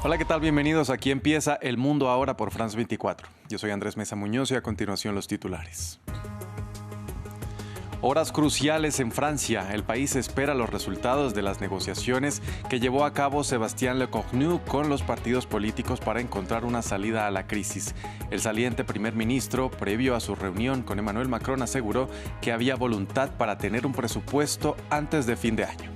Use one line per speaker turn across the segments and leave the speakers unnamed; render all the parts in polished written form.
Hola, ¿qué tal? Bienvenidos. Aquí empieza El Mundo Ahora por France 24. Yo soy Andrés Mesa Muñoz y a continuación los titulares. Horas cruciales en Francia. El país espera los resultados de las negociaciones que llevó a cabo Sébastien Lecornu con los partidos políticos para encontrar una salida a la crisis. El saliente primer ministro, previo a su reunión con Emmanuel Macron, aseguró que había voluntad para tener un presupuesto antes de fin de año.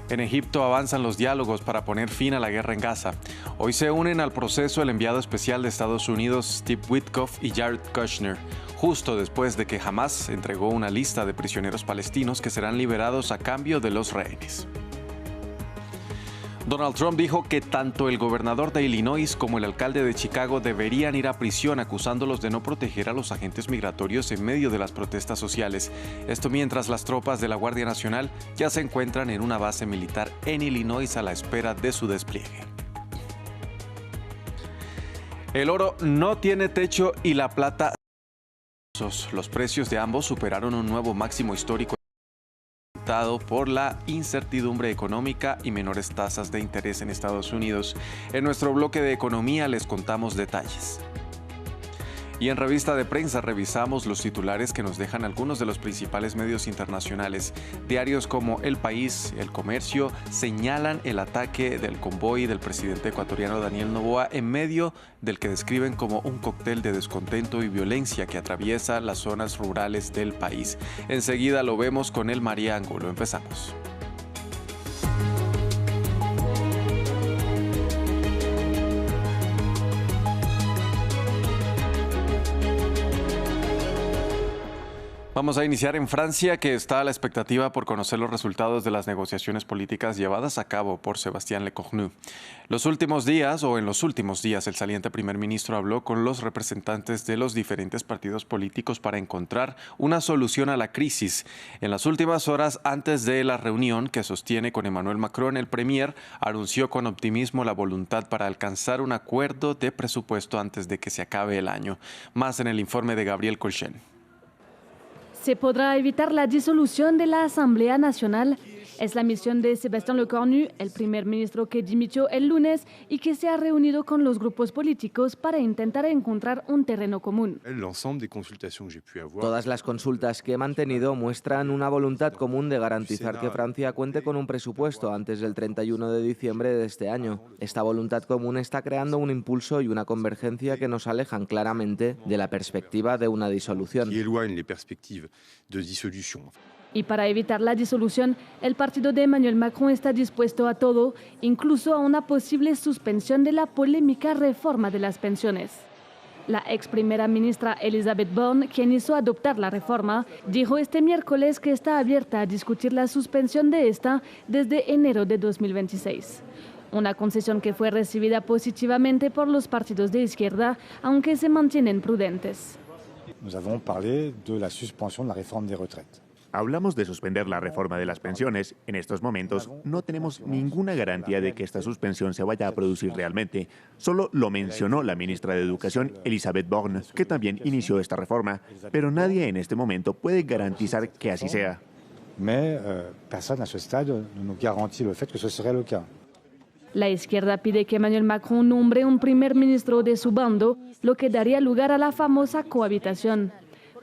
En Egipto avanzan los diálogos para poner fin a la guerra en Gaza. Hoy se unen al proceso el enviado especial de Estados Unidos, Steve Witkoff, y Jared Kushner, justo después de que Hamás entregó una lista de prisioneros palestinos que serán liberados a cambio de los rehenes. Donald Trump dijo que tanto el gobernador de Illinois como el alcalde de Chicago deberían ir a prisión, acusándolos de no proteger a los agentes migratorios en medio de las protestas sociales. Esto mientras las tropas de la Guardia Nacional ya se encuentran en una base militar en Illinois a la espera de su despliegue. El oro no tiene techo y la plata. Los precios de ambos superaron un nuevo máximo histórico por la incertidumbre económica y menores tasas de interés en Estados Unidos. En nuestro bloque de economía les contamos detalles. Y en revista de prensa revisamos los titulares que nos dejan algunos de los principales medios internacionales. Diarios como El País, El Comercio señalan el ataque del convoy del presidente ecuatoriano Daniel Noboa en medio del que describen como un cóctel de descontento y violencia que atraviesa las zonas rurales del país. Enseguida lo vemos con el María Angulo. Empezamos. Vamos a iniciar en Francia, que está a la expectativa por conocer los resultados de las negociaciones políticas llevadas a cabo por Sébastien Lecornu. En los últimos días, el saliente primer ministro habló con los representantes de los diferentes partidos políticos para encontrar una solución a la crisis. En las últimas horas, antes de la reunión que sostiene con Emmanuel Macron, el premier anunció con optimismo la voluntad para alcanzar un acuerdo de presupuesto antes de que se acabe el año. Más en el informe de Gabriel Colchen.
¿Se podrá evitar la disolución de la Asamblea Nacional? Es la misión de Sébastien Lecornu, el primer ministro que dimitió el lunes y que se ha reunido con los grupos políticos para intentar encontrar un terreno común.
Todas las consultas que he mantenido muestran una voluntad común de garantizar que Francia cuente con un presupuesto antes del 31 de diciembre de este año. Esta voluntad común está creando un impulso y una convergencia que nos alejan claramente de la perspectiva de una disolución.
Y para evitar la disolución, el partido de Emmanuel Macron está dispuesto a todo, incluso a una posible suspensión de la polémica reforma de las pensiones. La ex primera ministra Elisabeth Borne, quien hizo adoptar la reforma, dijo este miércoles que está abierta a discutir la suspensión de esta desde enero de 2026. Una concesión que fue recibida positivamente por los partidos de izquierda, aunque se mantienen prudentes.
Nous avons parlé de la suspension de la réforme des retraites.
Hablamos de suspender la reforma de las pensiones. En estos momentos no tenemos ninguna garantía de que esta suspensión se vaya a producir realmente. Solo lo mencionó la ministra de Educación, Elisabeth Borne, que también inició esta reforma. Pero nadie en este momento puede garantizar que así sea.
Mais personne à ce stade ne nous garantit le fait que ce serait le cas.
La izquierda pide que Emmanuel Macron nombre un primer ministro de su bando, lo que daría lugar a la famosa cohabitación.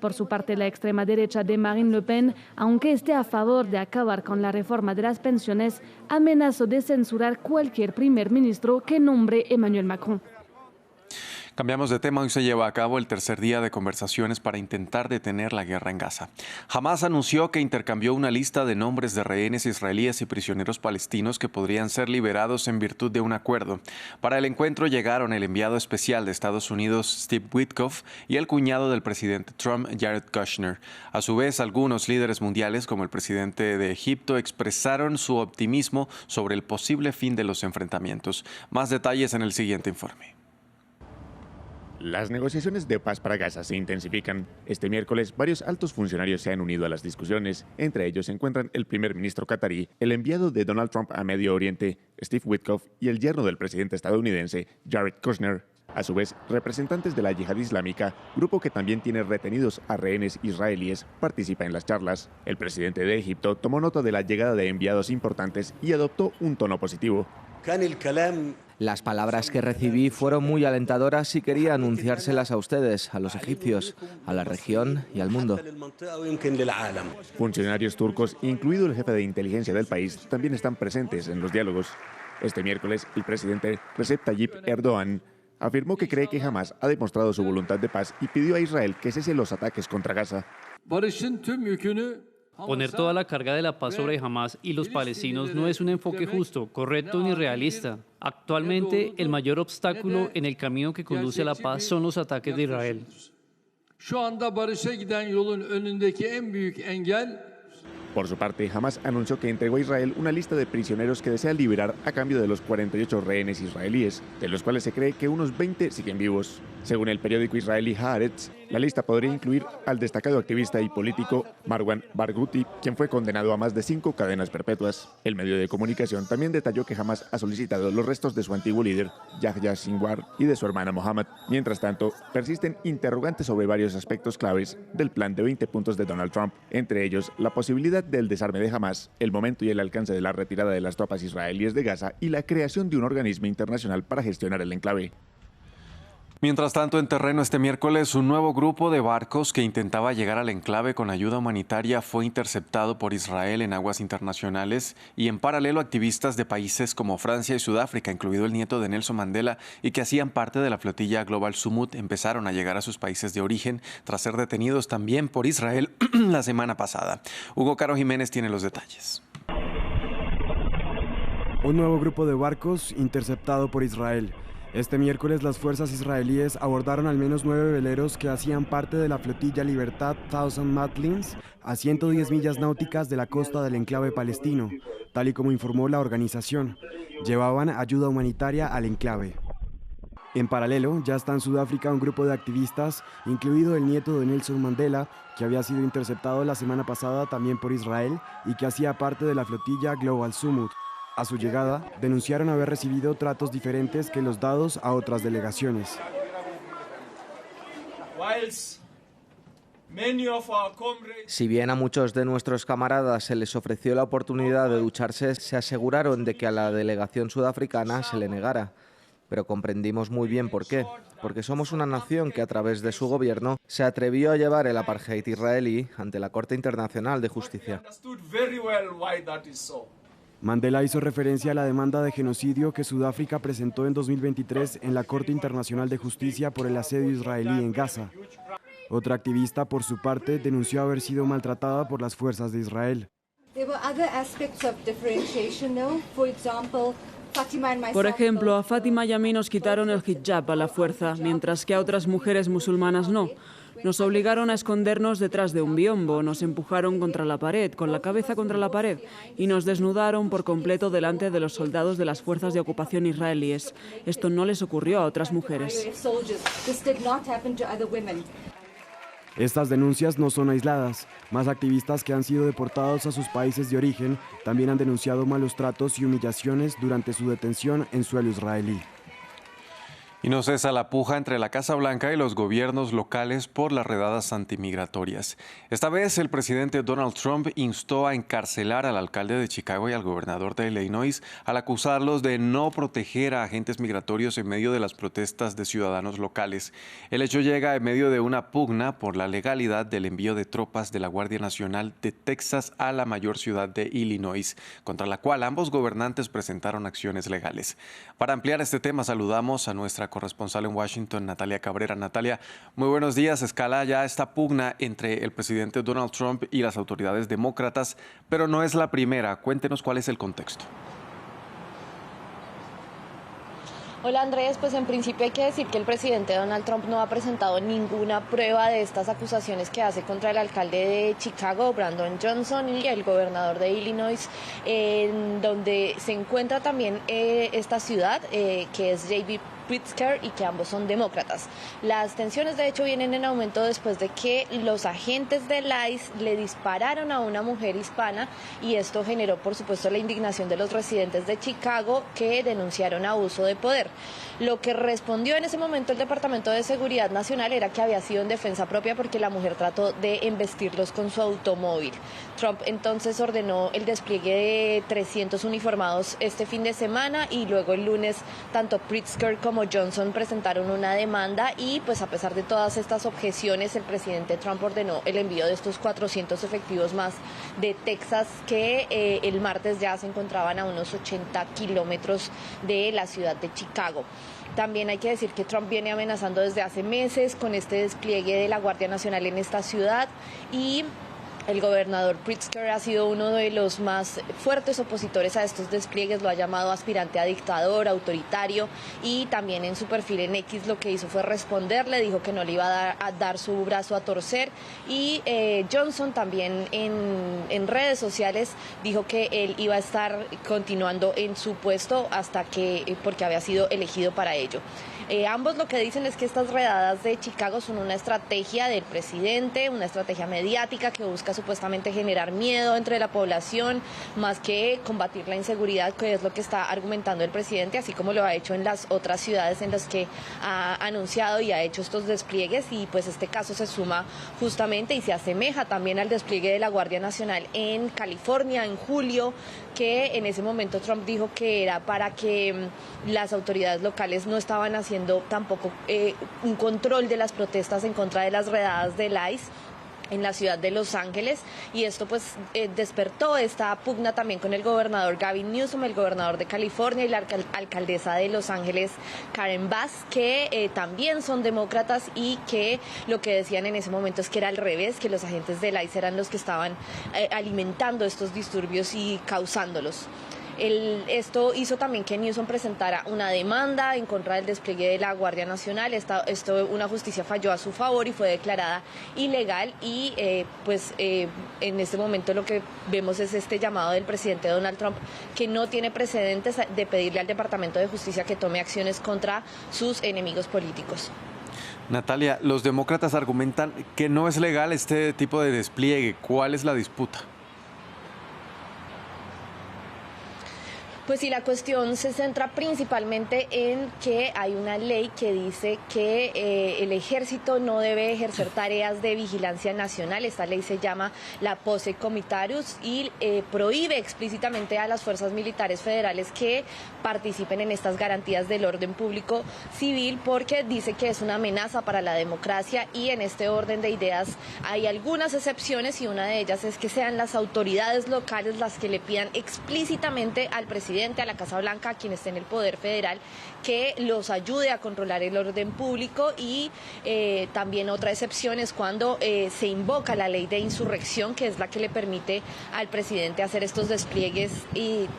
Por su parte, la extrema derecha de Marine Le Pen, aunque esté a favor de acabar con la reforma de las pensiones, amenazó de censurar cualquier primer ministro que nombre Emmanuel Macron.
Cambiamos de tema. Hoy se lleva a cabo el tercer día de conversaciones para intentar detener la guerra en Gaza. Hamás anunció que intercambió una lista de nombres de rehenes israelíes y prisioneros palestinos que podrían ser liberados en virtud de un acuerdo. Para el encuentro llegaron el enviado especial de Estados Unidos, Steve Witkoff, y el cuñado del presidente Trump, Jared Kushner. A su vez, algunos líderes mundiales, como el presidente de Egipto, expresaron su optimismo sobre el posible fin de los enfrentamientos. Más detalles en el siguiente informe.
Las negociaciones de paz para Gaza se intensifican. Este miércoles, varios altos funcionarios se han unido a las discusiones. Entre ellos se encuentran el primer ministro catarí, el enviado de Donald Trump a Medio Oriente, Steve Witkoff, y el yerno del presidente estadounidense, Jared Kushner. A su vez, representantes de la Yihad Islámica, grupo que también tiene retenidos a rehenes israelíes, participa en las charlas. El presidente de Egipto tomó nota de la llegada de enviados importantes y adoptó un tono positivo.
Las palabras que recibí fueron muy alentadoras y quería anunciárselas a ustedes, a los egipcios, a la región y al mundo.
Funcionarios turcos, incluido el jefe de inteligencia del país, también están presentes en los diálogos. Este miércoles, el presidente Recep Tayyip Erdoğan afirmó que cree que Hamás ha demostrado su voluntad de paz y pidió a Israel que cese los ataques contra Gaza.
Poner toda la carga de la paz sobre Hamás y los palestinos no es un enfoque justo, correcto ni realista. Actualmente, el mayor obstáculo en el camino que conduce a la paz son los ataques de Israel.
Por su parte, Hamás anunció que entregó a Israel una lista de prisioneros que desea liberar a cambio de los 48 rehenes israelíes, de los cuales se cree que unos 20 siguen vivos. Según el periódico israelí Haaretz, la lista podría incluir al destacado activista y político Marwan Barghouti, quien fue condenado a más de 5 cadenas perpetuas. El medio de comunicación también detalló que Hamás ha solicitado los restos de su antiguo líder, Yahya Sinwar, y de su hermana Mohammed. Mientras tanto, persisten interrogantes sobre varios aspectos claves del plan de 20 puntos de Donald Trump, entre ellos la posibilidad del desarme de Hamás, el momento y el alcance de la retirada de las tropas israelíes de Gaza y la creación de un organismo internacional para gestionar el enclave.
Mientras tanto, en terreno este miércoles, un nuevo grupo de barcos que intentaba llegar al enclave con ayuda humanitaria fue interceptado por Israel en aguas internacionales y en paralelo activistas de países como Francia y Sudáfrica, incluido el nieto de Nelson Mandela, y que hacían parte de la flotilla Global Summit, empezaron a llegar a sus países de origen tras ser detenidos también por Israel la semana pasada. Hugo Caro Jiménez tiene los detalles.
Un nuevo grupo de barcos interceptado por Israel. Este miércoles las fuerzas israelíes abordaron al menos 9 veleros que hacían parte de la flotilla Libertad Thousand Matlins a 110 millas náuticas de la costa del enclave palestino, tal y como informó la organización. Llevaban ayuda humanitaria al enclave. En paralelo, ya está en Sudáfrica un grupo de activistas, incluido el nieto de Nelson Mandela, que había sido interceptado la semana pasada también por Israel y que hacía parte de la flotilla Global Summit. A su llegada, denunciaron haber recibido tratos diferentes que los dados a otras delegaciones.
Si bien a muchos de nuestros camaradas se les ofreció la oportunidad de ducharse, se aseguraron de que a la delegación sudafricana se le negara. Pero comprendimos muy bien por qué. Porque somos una nación que a través de su gobierno se atrevió a llevar el apartheid israelí ante la Corte Internacional de Justicia.
Mandela hizo referencia a la demanda de genocidio que Sudáfrica presentó en 2023 en la Corte Internacional de Justicia por el asedio israelí en Gaza. Otra activista, por su parte, denunció haber sido maltratada por las fuerzas de Israel.
Por ejemplo, a Fátima y a mí nos quitaron el hijab a la fuerza, mientras que a otras mujeres musulmanas no. Nos obligaron a escondernos detrás de un biombo, nos empujaron contra la pared, con la cabeza contra la pared, y nos desnudaron por completo delante de los soldados de las fuerzas de ocupación israelíes. Esto no les ocurrió a otras mujeres.
Estas denuncias no son aisladas. Más activistas que han sido deportados a sus países de origen también han denunciado malos tratos y humillaciones durante su detención en suelo israelí.
Y no cesa la puja entre la Casa Blanca y los gobiernos locales por las redadas antimigratorias. Esta vez el presidente Donald Trump instó a encarcelar al alcalde de Chicago y al gobernador de Illinois al acusarlos de no proteger a agentes migratorios en medio de las protestas de ciudadanos locales. El hecho llega en medio de una pugna por la legalidad del envío de tropas de la Guardia Nacional de Texas a la mayor ciudad de Illinois, contra la cual ambos gobernantes presentaron acciones legales. Para ampliar este tema saludamos a nuestra corresponsal en Washington, Natalia Cabrera. Natalia, muy buenos días. Escala ya esta pugna entre el presidente Donald Trump y las autoridades demócratas, pero no es la primera. Cuéntenos cuál es el contexto.
Hola Andrés, pues en principio hay que decir que el presidente Donald Trump no ha presentado ninguna prueba de estas acusaciones que hace contra el alcalde de Chicago, Brandon Johnson, y el gobernador de Illinois, en donde se encuentra también esta ciudad, que es J.B. Pritzker y que ambos son demócratas. Las tensiones de hecho vienen en aumento después de que los agentes del ICE le dispararon a una mujer hispana y esto generó por supuesto la indignación de los residentes de Chicago que denunciaron abuso de poder. Lo que respondió en ese momento el Departamento de Seguridad Nacional era que había sido en defensa propia porque la mujer trató de embestirlos con su automóvil. Trump entonces ordenó el despliegue de 300 uniformados este fin de semana y luego el lunes tanto Pritzker como Johnson presentaron una demanda y pues a pesar de todas estas objeciones el presidente Trump ordenó el envío de estos 400 efectivos más de Texas que el martes ya se encontraban a unos 80 kilómetros de la ciudad de Chicago. También hay que decir que Trump viene amenazando desde hace meses con este despliegue de la Guardia Nacional en esta ciudad y el gobernador Pritzker ha sido uno de los más fuertes opositores a estos despliegues, lo ha llamado aspirante a dictador, autoritario y también en su perfil en X lo que hizo fue responderle, dijo que no le iba a dar su brazo a torcer y Johnson también en redes sociales dijo que él iba a estar continuando en su puesto porque había sido elegido para ello. Ambos lo que dicen es que estas redadas de Chicago son una estrategia del presidente, una estrategia mediática que busca supuestamente generar miedo entre la población, más que combatir la inseguridad, que es lo que está argumentando el presidente, así como lo ha hecho en las otras ciudades en las que ha anunciado y ha hecho estos despliegues y pues este caso se suma justamente y se asemeja también al despliegue de la Guardia Nacional en California en julio, que en ese momento Trump dijo que era para que las autoridades locales no estaban haciendo tampoco un control de las protestas en contra de las redadas del ICE en la ciudad de Los Ángeles y esto pues despertó esta pugna también con el gobernador Gavin Newsom, el gobernador de California y la alcaldesa de Los Ángeles Karen Bass, que también son demócratas y que lo que decían en ese momento es que era al revés, que los agentes del ICE eran los que estaban alimentando estos disturbios y causándolos. Esto hizo también que Newsom presentara una demanda en contra del despliegue de la Guardia Nacional. Una justicia falló a su favor y fue declarada ilegal y en este momento lo que vemos es este llamado del presidente Donald Trump que no tiene precedentes de pedirle al Departamento de Justicia que tome acciones contra sus enemigos políticos.
Natalia, los demócratas argumentan que no es legal este tipo de despliegue. ¿Cuál es la disputa?
Pues sí, la cuestión se centra principalmente en que hay una ley que dice que el ejército no debe ejercer tareas de vigilancia nacional. Esta ley se llama la Posse Comitarius y prohíbe explícitamente a las fuerzas militares federales que participen en estas garantías del orden público civil porque dice que es una amenaza para la democracia y en este orden de ideas hay algunas excepciones y una de ellas es que sean las autoridades locales las que le pidan explícitamente al presidente, a la Casa Blanca, a quien esté en el poder federal, que los ayude a controlar el orden público y también otra excepción es cuando se invoca la ley de insurrección, que es la que le permite al presidente hacer estos despliegues y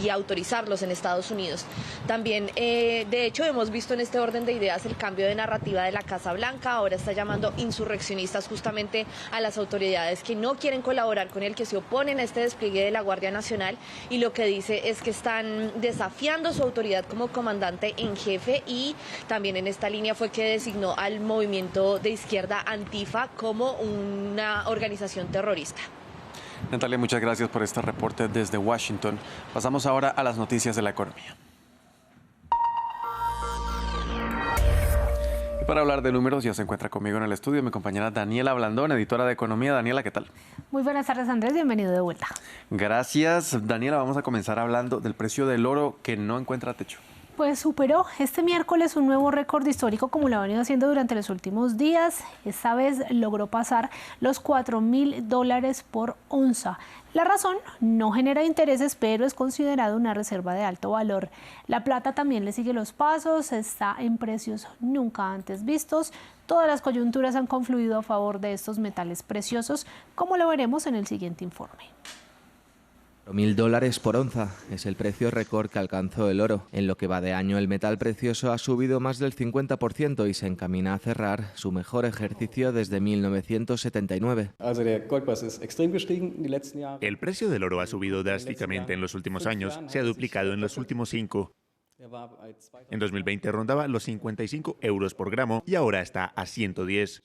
autorizarlos en Estados Unidos. También, de hecho, hemos visto en este orden de ideas el cambio de narrativa de la Casa Blanca. Ahora está llamando insurreccionistas justamente a las autoridades que no quieren colaborar con él, que se oponen a este despliegue de la Guardia Nacional y lo que dice es que están desafiando su autoridad como comandante en jefe y también en esta línea fue que designó al movimiento de izquierda Antifa como una organización terrorista.
Natalia, muchas gracias por este reporte desde Washington. Pasamos ahora a las noticias de la economía. Y para hablar de números ya se encuentra conmigo en el estudio mi compañera Daniela Blandón, editora de Economía. Daniela, ¿qué tal?
Muy buenas tardes, Andrés. Bienvenido de vuelta.
Gracias. Daniela, vamos a comenzar hablando del precio del oro que no encuentra techo.
Pues superó este miércoles un nuevo récord histórico como lo ha venido haciendo durante los últimos días. Esta vez logró pasar los $4.000 por onza. La razón, no genera intereses, pero es considerado una reserva de alto valor. La plata también le sigue los pasos, está en precios nunca antes vistos. Todas las coyunturas han confluido a favor de estos metales preciosos, como lo veremos en el siguiente informe.
$1.000 por onza es el precio récord que alcanzó el oro. En lo que va de año, el metal precioso ha subido más del 50% y se encamina a cerrar su mejor ejercicio desde 1979.
El precio del oro ha subido drásticamente en los últimos años, se ha duplicado en los últimos 5. En 2020 rondaba los 55 euros por gramo y ahora está a 110.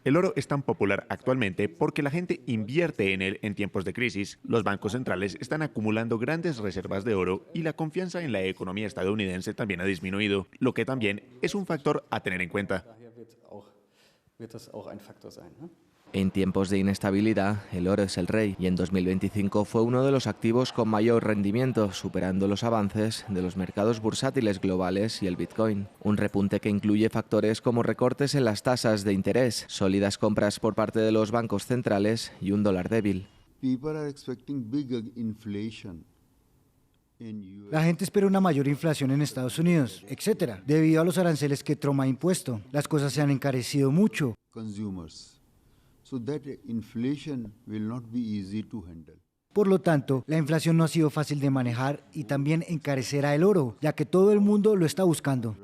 El oro es tan popular actualmente porque la gente invierte en él en tiempos de crisis. Los bancos centrales están acumulando grandes reservas de oro y la confianza en la economía estadounidense también ha disminuido, lo que también es un factor a tener en cuenta.
En tiempos de inestabilidad, el oro es el rey y en 2025 fue uno de los activos con mayor rendimiento, superando los avances de los mercados bursátiles globales y el Bitcoin. Un repunte que incluye factores como recortes en las tasas de interés, sólidas compras por parte de los bancos centrales y un dólar débil.
La gente espera una mayor inflación en Estados Unidos, etc. Debido a los aranceles que Trump ha impuesto, las cosas se han encarecido mucho. Por lo tanto, la inflación no ha sido fácil de manejar y también encarecerá el oro, ya que todo el mundo lo está buscando.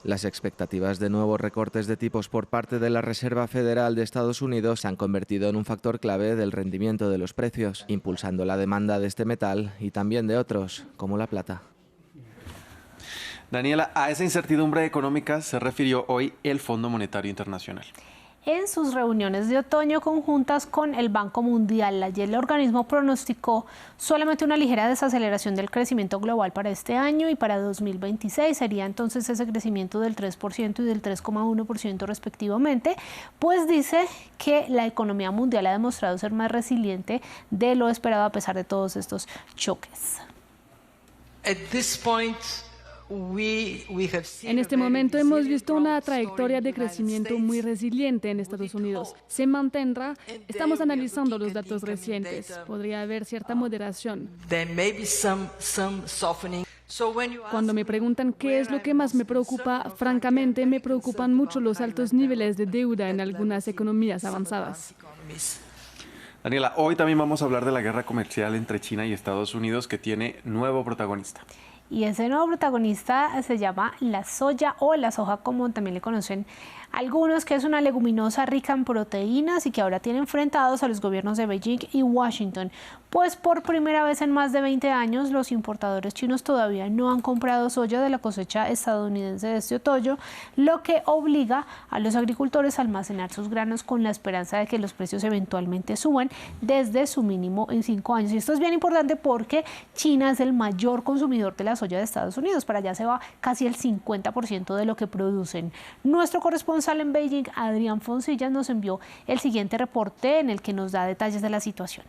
Las expectativas de nuevos recortes de tipos por parte de la Reserva Federal de Estados Unidos se han convertido en un factor clave del rendimiento de los precios, impulsando la demanda de este metal y también de otros, como la plata.
Daniela, a esa incertidumbre económica se refirió hoy el Fondo Monetario Internacional.
En sus reuniones de otoño conjuntas con el Banco Mundial, ayer el organismo pronosticó solamente una ligera desaceleración del crecimiento global para este año y para 2026 sería entonces ese crecimiento del 3% y del 3,1% respectivamente, pues dice que la economía mundial ha demostrado ser más resiliente de lo esperado a pesar de todos estos choques.
En este momento hemos visto una trayectoria de crecimiento muy resiliente en Estados Unidos. Se mantendrá. Estamos analizando los datos recientes. Podría haber cierta moderación. Cuando me preguntan qué es lo que más me preocupa, francamente me preocupan mucho los altos niveles de deuda en algunas economías avanzadas.
Daniela, hoy también vamos a hablar de la guerra comercial entre China y Estados Unidos que tiene nuevo protagonista.
Y ese nuevo protagonista se llama la soya o la soja, como también le conocen algunos, que es una leguminosa rica en proteínas y que ahora tiene enfrentados a los gobiernos de Beijing y Washington. Pues por primera vez en más de 20 años los importadores chinos todavía no han comprado soya de la cosecha estadounidense de este otoño, lo que obliga a los agricultores a almacenar sus granos con la esperanza de que los precios eventualmente suban desde su mínimo en 5 años. Y esto es bien importante porque China es el mayor consumidor de la soya de Estados Unidos. Para allá se va casi el 50% de lo que producen. Nuestro corresponsal en Beijing, Adrián Foncillas, nos envió el siguiente reporte en el que nos da detalles de la situación.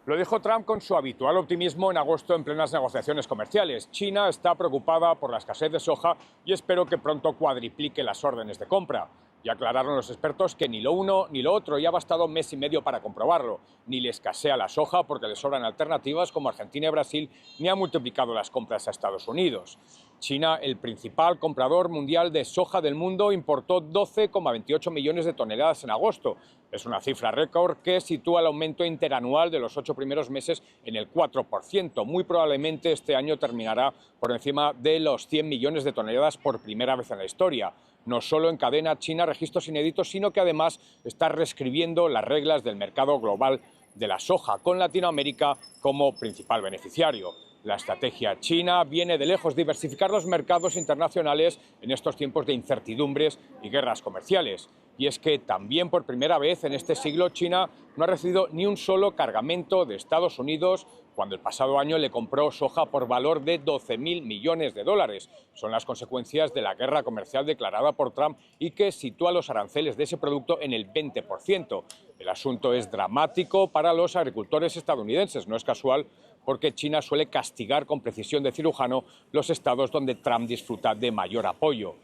Lo dijo Trump con su habitual optimismo en agosto en plenas negociaciones comerciales. China está preocupada por la escasez de soja y espero que pronto cuadriplique las órdenes de compra. Y aclararon los expertos que ni lo uno ni lo otro, y ha bastado un mes y medio para comprobarlo. Ni le escasea la soja porque le sobran alternativas como Argentina y Brasil, ni ha multiplicado las compras a Estados Unidos. China, el principal comprador mundial de soja del mundo, importó 12,28 millones de toneladas en agosto. Es una cifra récord que sitúa el aumento interanual de los 8 primeros meses en el 4%. Muy probablemente este año terminará por encima de los 100 millones de toneladas por primera vez en la historia. No solo encadena China registros inéditos, sino que además está reescribiendo las reglas del mercado global de la soja, con Latinoamérica como principal beneficiario. La estrategia china viene de lejos diversificar los mercados internacionales en estos tiempos de incertidumbres y guerras comerciales. Y es que también por primera vez en este siglo China no ha recibido ni un solo cargamento de Estados Unidos cuando el pasado año le compró soja por valor de 12.000 millones de dólares. Son las consecuencias de la guerra comercial declarada por Trump y que sitúa los aranceles de ese producto en el 20%. El asunto es dramático para los agricultores estadounidenses. No es casual porque China suele castigar con precisión de cirujano los estados donde Trump disfruta de mayor apoyo.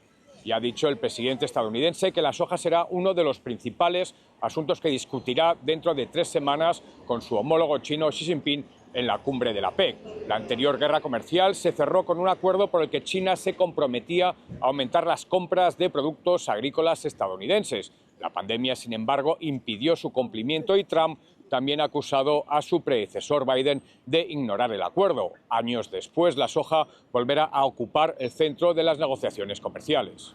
Y ha dicho el presidente estadounidense que la soja será uno de los principales asuntos que discutirá dentro de 3 semanas con su homólogo chino Xi Jinping en la cumbre de la PEC. La anterior guerra comercial se cerró con un acuerdo por el que China se comprometía a aumentar las compras de productos agrícolas estadounidenses. La pandemia, sin embargo, impidió su cumplimiento y Trump también ha acusado a su predecesor Biden de ignorar el acuerdo. Años después, la soja volverá a ocupar el centro de las negociaciones comerciales.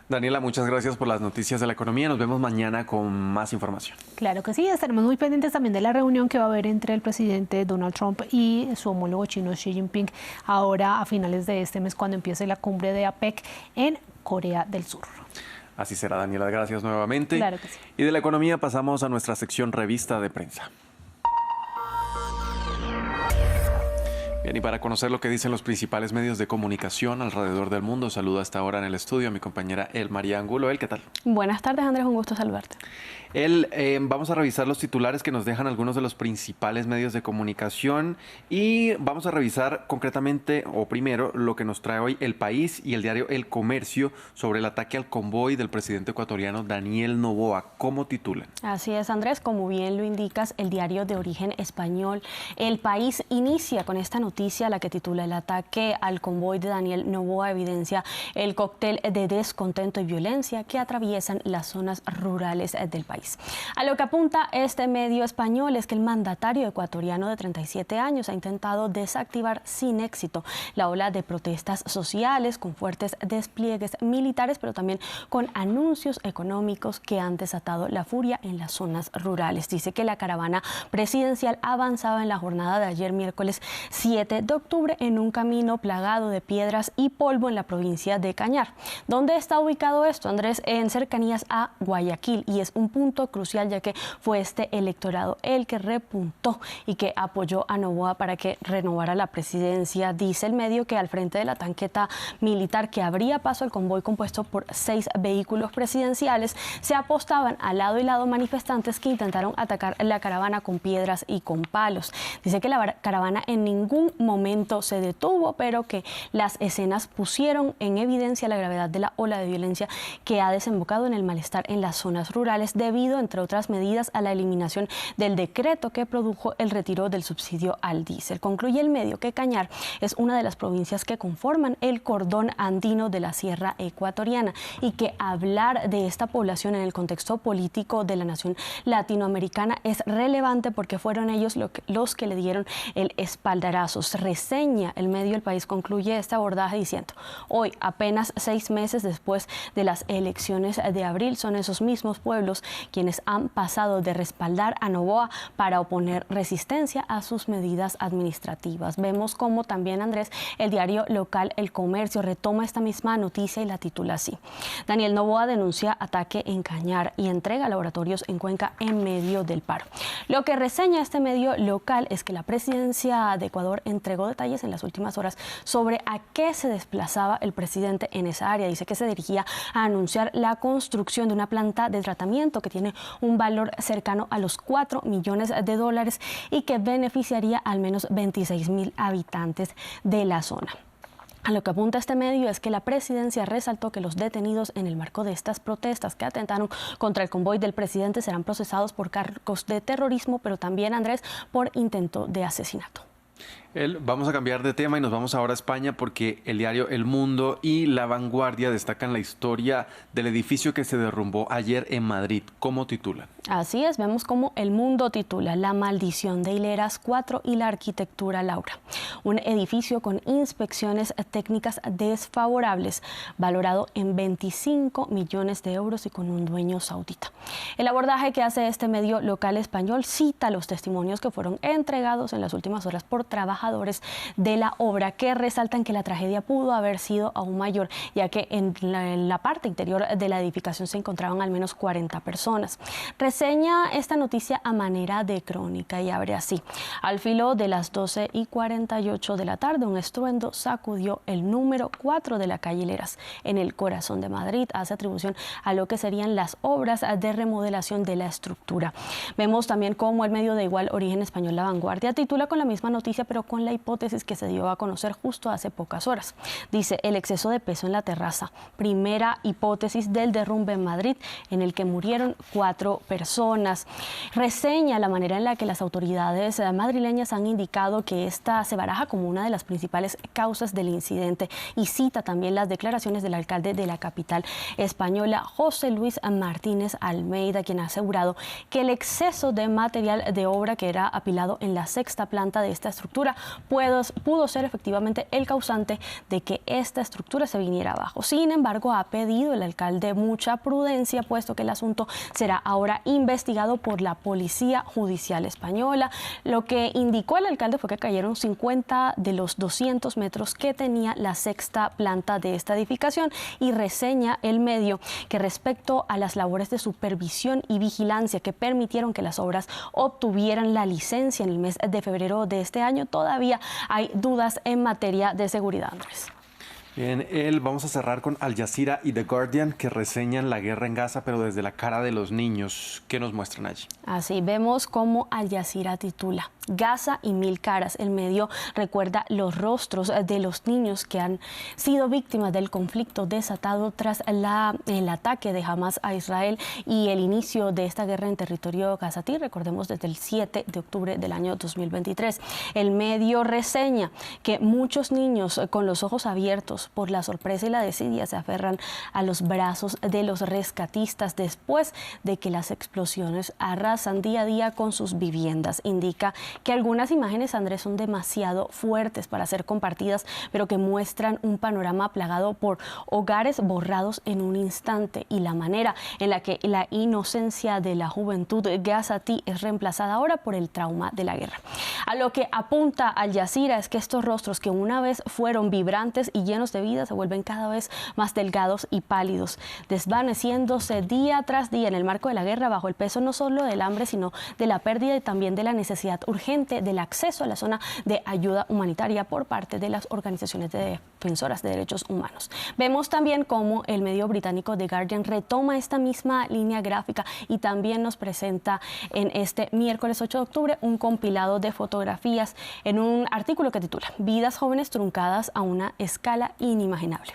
Daniela, muchas gracias por las noticias de la economía. Nos vemos mañana con más información.
Claro que sí, estaremos muy pendientes también de la reunión que va a haber entre el presidente Donald Trump y su homólogo chino Xi Jinping ahora a finales de este mes cuando empiece la cumbre de APEC en Corea del Sur.
Así será, Daniela. Gracias nuevamente.
Claro que sí.
Y de la economía pasamos a nuestra sección Revista de Prensa. Bien, y para conocer lo que dicen los principales medios de comunicación alrededor del mundo, saludo hasta ahora en el estudio a mi compañera El María Angulo. ¿Qué tal?
Buenas tardes, Andrés, un gusto saludarte.
Vamos a revisar los titulares que nos dejan algunos de los principales medios de comunicación y vamos a revisar concretamente, o primero, lo que nos trae hoy El País y el diario El Comercio sobre el ataque al convoy del presidente ecuatoriano Daniel Noboa. ¿Cómo titulan?
Así es, Andrés, como bien lo indicas, el diario de origen español El País inicia con esta noticia, la que titula El ataque al convoy de Daniel Noboa evidencia el cóctel de descontento y violencia que atraviesan las zonas rurales del país. A lo que apunta este medio español es que el mandatario ecuatoriano de 37 años ha intentado desactivar sin éxito la ola de protestas sociales con fuertes despliegues militares, pero también con anuncios económicos que han desatado la furia en las zonas rurales. Dice que la caravana presidencial avanzaba en la jornada de ayer, miércoles 7 de octubre, en un camino plagado de piedras y polvo en la provincia de Cañar. ¿Dónde está ubicado esto, Andrés? En cercanías a Guayaquil, y es un punto crucial ya que fue este electorado el que repuntó y que apoyó a Noboa para que renovara la presidencia. Dice el medio que al frente de la tanqueta militar que abría paso al convoy compuesto por 6 vehículos presidenciales se apostaban al lado y lado manifestantes que intentaron atacar la caravana con piedras y con palos. Dice que la caravana en ningún momento se detuvo, pero que las escenas pusieron en evidencia la gravedad de la ola de violencia que ha desembocado en el malestar en las zonas rurales debido, entre otras medidas, a la eliminación del decreto que produjo el retiro del subsidio al diésel. Concluye el medio que Cañar es una de las provincias que conforman el cordón andino de la Sierra Ecuatoriana y que hablar de esta población en el contexto político de la nación latinoamericana es relevante porque fueron ellos los que le dieron el espaldarazo. Reseña el medio El País, concluye este abordaje diciendo: hoy, apenas 6 meses después de las elecciones de abril, son esos mismos pueblos quienes han pasado de respaldar a Noboa para oponer resistencia a sus medidas administrativas. Vemos cómo también, Andrés, el diario local El Comercio retoma esta misma noticia y la titula así: Daniel Noboa denuncia ataque en Cañar y entrega laboratorios en Cuenca en medio del paro. Lo que reseña este medio local es que la presidencia de Ecuador entregó detalles en las últimas horas sobre a qué se desplazaba el presidente en esa área. Dice que se dirigía a anunciar la construcción de una planta de tratamiento que tiene un valor cercano a los $4 millones y que beneficiaría al menos 26.000 habitantes de la zona. A lo que apunta este medio es que la presidencia resaltó que los detenidos en el marco de estas protestas que atentaron contra el convoy del presidente serán procesados por cargos de terrorismo, pero también, Andrés, por intento de asesinato.
Vamos a cambiar de tema y nos vamos ahora a España porque el diario El Mundo y La Vanguardia destacan la historia del edificio que se derrumbó ayer en Madrid. ¿Cómo titulan?
Así es, vemos cómo El Mundo titula La maldición de Hileras 4 y la arquitectura Laura. Un edificio con inspecciones técnicas desfavorables, valorado en 25 millones de euros y con un dueño saudita. El abordaje que hace este medio local español cita los testimonios que fueron entregados en las últimas horas por trabajadores de la obra, que resaltan que la tragedia pudo haber sido aún mayor, ya que en la parte interior de la edificación se encontraban al menos 40 personas. Reseña esta noticia a manera de crónica y abre así: al filo de las 12:48 de la tarde, un estruendo sacudió el número 4 de la calle Hileras, en el corazón de Madrid. Hace atribución a lo que serían las obras de remodelación de la estructura. Vemos también cómo el medio de igual origen español La Vanguardia titula con la misma noticia, pero con la hipótesis que se dio a conocer justo hace pocas horas. Dice: el exceso de peso en la terraza, primera hipótesis del derrumbe en Madrid, en el que murieron 4 personas. personas. Reseña la manera en la que las autoridades madrileñas han indicado que esta se baraja como una de las principales causas del incidente y cita también las declaraciones del alcalde de la capital española, José Luis Martínez Almeida, quien ha asegurado que el exceso de material de obra que era apilado en la sexta planta de esta estructura pudo ser efectivamente el causante de que esta estructura se viniera abajo. Sin embargo, ha pedido el alcalde mucha prudencia, puesto que el asunto será ahora investigado por la Policía Judicial Española. Lo que indicó el alcalde fue que cayeron 50 de los 200 metros que tenía la sexta planta de esta edificación, y reseña el medio que respecto a las labores de supervisión y vigilancia que permitieron que las obras obtuvieran la licencia en el mes de febrero de este año, todavía hay dudas en materia de seguridad, Andrés.
Bien, vamos a cerrar con Al Jazeera y The Guardian, que reseñan la guerra en Gaza, pero desde la cara de los niños. ¿Qué nos muestran allí?
Así vemos cómo Al Jazeera titula Gaza y mil caras. El medio recuerda los rostros de los niños que han sido víctimas del conflicto desatado tras el ataque de Hamas a Israel y el inicio de esta guerra en territorio gazatí, recordemos desde el 7 de octubre del año 2023. El medio reseña que muchos niños con los ojos abiertos por la sorpresa y la desidia se aferran a los brazos de los rescatistas después de que las explosiones arrasan día a día con sus viviendas. Indica que algunas imágenes, Andrés, son demasiado fuertes para ser compartidas, pero que muestran un panorama plagado por hogares borrados en un instante y la manera en la que la inocencia de la juventud gazatí es reemplazada ahora por el trauma de la guerra. A lo que apunta Al Jazeera es que estos rostros, que una vez fueron vibrantes y llenos de vida, se vuelven cada vez más delgados y pálidos, desvaneciéndose día tras día en el marco de la guerra, bajo el peso no solo del hambre, sino de la pérdida y también de la necesidad urgente del acceso a la zona de ayuda humanitaria por parte de las organizaciones defensoras de derechos humanos. Vemos también cómo el medio británico The Guardian retoma esta misma línea gráfica y también nos presenta en este miércoles 8 de octubre un compilado de fotografías en un artículo que titula Vidas jóvenes truncadas a una escala inimaginable.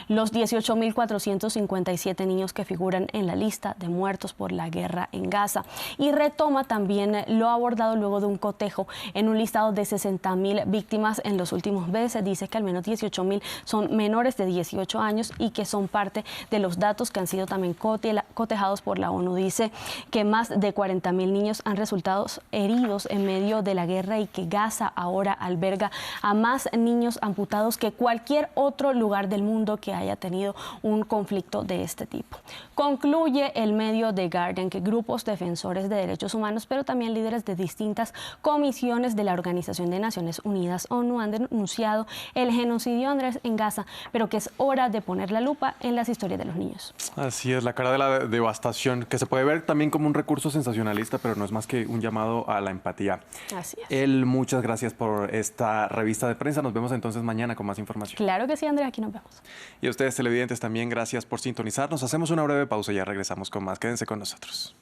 Los 18.457 niños que figuran en la lista de muertos por la guerra en Gaza, y retoma también lo abordado luego de un cotejo en un listado de 60.000 víctimas en los últimos meses. Dice que al menos 18.000 son menores de 18 años y que son parte de los datos que han sido también cotejados por la ONU. Dice que más de 40.000 niños han resultado heridos en medio de la guerra y que Gaza ahora alberga a más niños amputados que cualquier otro lugar del mundo que haya tenido un conflicto de este tipo. Concluye el medio The Guardian que grupos defensores de derechos humanos, pero también líderes de distintas comisiones de la Organización de Naciones Unidas, ONU, han denunciado el genocidio, Andrés, en Gaza, pero que es hora de poner la lupa en las historias de los niños.
Así es, la cara de la devastación, que se puede ver también como un recurso sensacionalista, pero no es más que un llamado a la empatía.
Así es.
Muchas gracias por esta revista de prensa. Nos vemos entonces mañana con más información.
Claro que sí, Andrea, aquí nos vemos.
Y a ustedes, televidentes, también gracias por sintonizarnos. Hacemos una breve pausa y ya regresamos con más. Quédense con nosotros.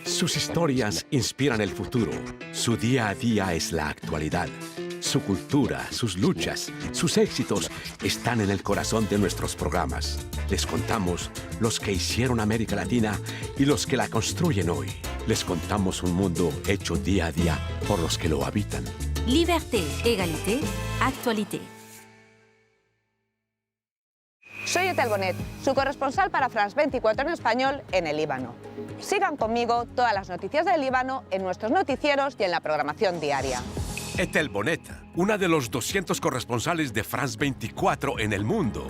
Sus historias inspiran el futuro. Su día a día es la actualidad. Su cultura, sus luchas, sus éxitos están en el corazón de nuestros programas. Les contamos los que hicieron América Latina y los que la construyen hoy. Les contamos un mundo hecho día a día por los que lo habitan.
Liberté, égalité, actualité.
Soy Etel Bonet, su corresponsal para France 24 en español en el Líbano. Sigan conmigo todas las noticias del Líbano en nuestros noticieros y en la programación diaria.
Etel Bonet, una de los 200 corresponsales de France 24 en el mundo.